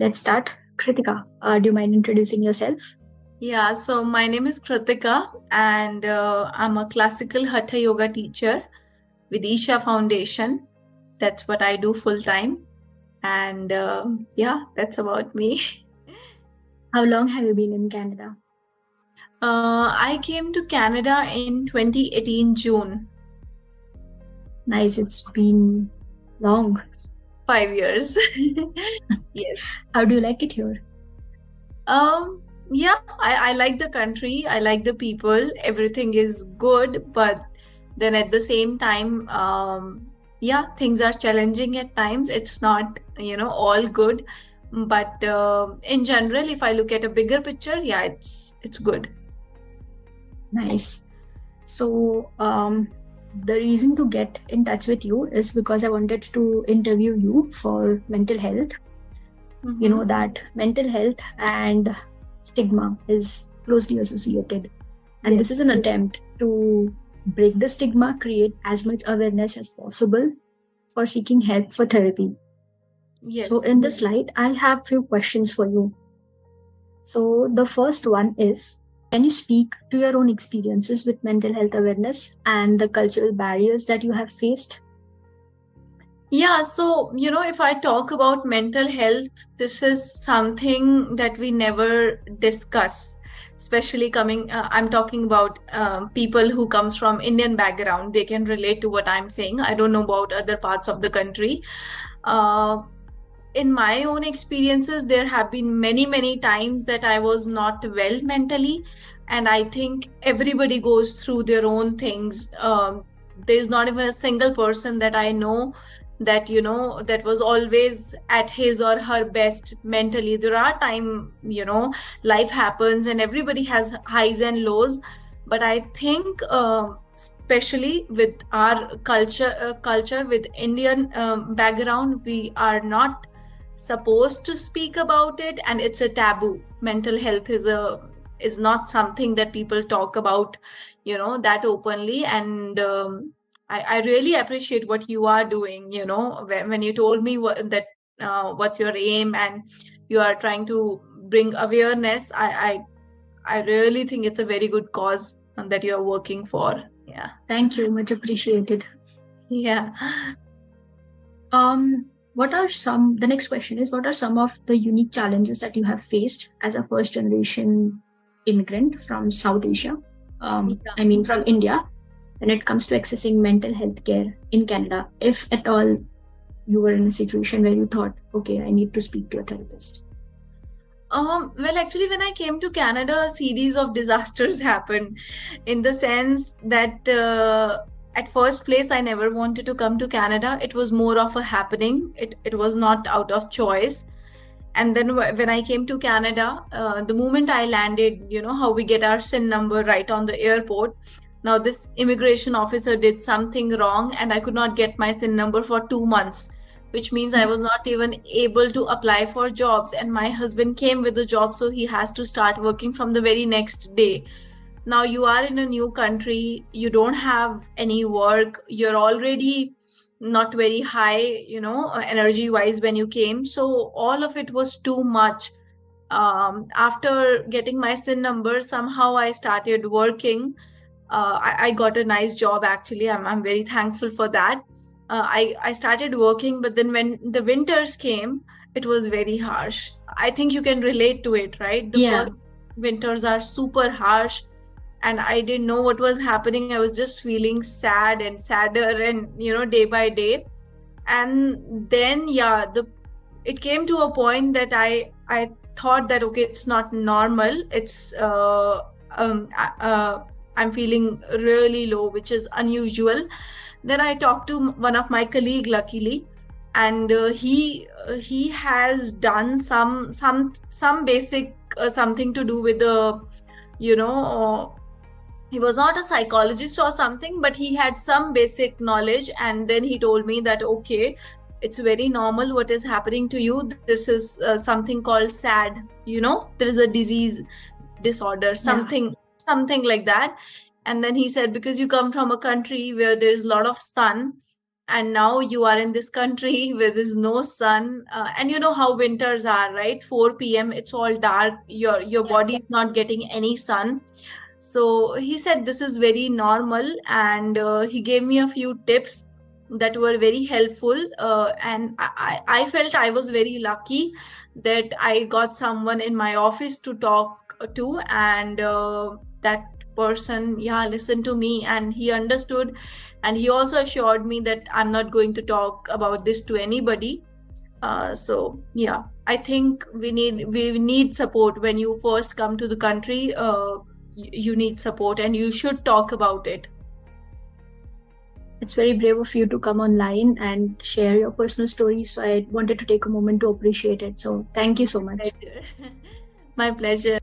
Let's start. Kritika, do you mind introducing yourself? Yeah, so my name is Kritika, and I'm a classical Hatha Yoga teacher with Isha Foundation. That's what I do full time. And yeah, that's about me. How long have you been in Canada? I came to Canada in 2018 June, Nice, it's been long. 5 years. Yes. How do you like it here? Um, yeah, I like the country, I like the people, everything is good, but then at the same time, yeah, things are challenging at times. It's not, all good. But in general, if I look at a bigger picture, yeah, it's good. Nice. So, the reason to get in touch with you is because I wanted to interview you for mental health. You know Mm-hmm. that mental health and stigma is closely associated. And this is Yes. an attempt to break the stigma, create as much awareness as possible for seeking help for therapy. So, Yes. in this slide, I have few questions for you. So, the first one is, can you speak to your own experiences with mental health awareness and the cultural barriers that you have faced? Yeah, so, if I talk about mental health, this is something that we never discuss, especially I'm talking about people who comes from Indian background. They can relate to what I'm saying. I don't know about other parts of the country. Uh, in my own experiences, there have been many, many times that I was not well mentally. And I think everybody goes through their own things. There's not even a single person that I know that that was always at his or her best mentally. There are time, life happens and everybody has highs and lows, but I think especially with our culture with Indian background, we are not supposed to speak about it, and it's a taboo. Mental health is not something that people talk about that openly. And I really appreciate what you are doing, when you told me what's your aim and you are trying to bring awareness. I really think it's a very good cause that you're working for. Yeah. Thank you, much appreciated. Yeah. The next question is, what are some of the unique challenges that you have faced as a first generation immigrant from South Asia? I mean, from India, when it comes to accessing mental health care in Canada, if at all you were in a situation where you thought, okay, I need to speak to a therapist? Well, actually, when I came to Canada, a series of disasters happened, in the sense that at first place, I never wanted to come to Canada. It was more of a happening. It was not out of choice. And then when I came to Canada, the moment I landed, how we get our SIN number right on the airport. Now, this immigration officer did something wrong, and I could not get my SIN number for 2 months, which means I was not even able to apply for jobs. And my husband came with the job, so he has to start working from the very next day. Now, you are in a new country, you don't have any work, you're already not very high, energy wise when you came. So, all of it was too much. After getting my SIN number, somehow I started working. I got a nice job, actually. I'm very thankful for that. I started working, but then when the winters came, it was very harsh. I think you can relate to it, right? The Yeah. first winters are super harsh, and I didn't know what was happening. I was just feeling sad and sadder, and day by day. And then, yeah, the it came to a point that I thought that, okay, it's not normal. It's um, uh, I'm feeling really low, which is unusual. Then I talked to one of my colleague, luckily, and he has done some basic something to do with the you know he was not a psychologist or something, but he had some basic knowledge. And then he told me that, okay, it's very normal what is happening to you. This is something called sad. There is a disease, disorder, something like that. And then he said, because you come from a country where there is a lot of sun, and now you are in this country where there's no sun, and you know how winters are, right? 4 p.m. it's all dark. Your body is not getting any sun. So he said this is very normal, and he gave me a few tips that were very helpful, and I felt I was very lucky that I got someone in my office to talk to, and that person listened to me, and he understood, and he also assured me that I'm not going to talk about this to anybody. So yeah, I think we need support when you first come to the country. You need support, and you should talk about it. It's very brave of you to come online and share your personal story. So I wanted to take a moment to appreciate it. So thank you so much. My pleasure.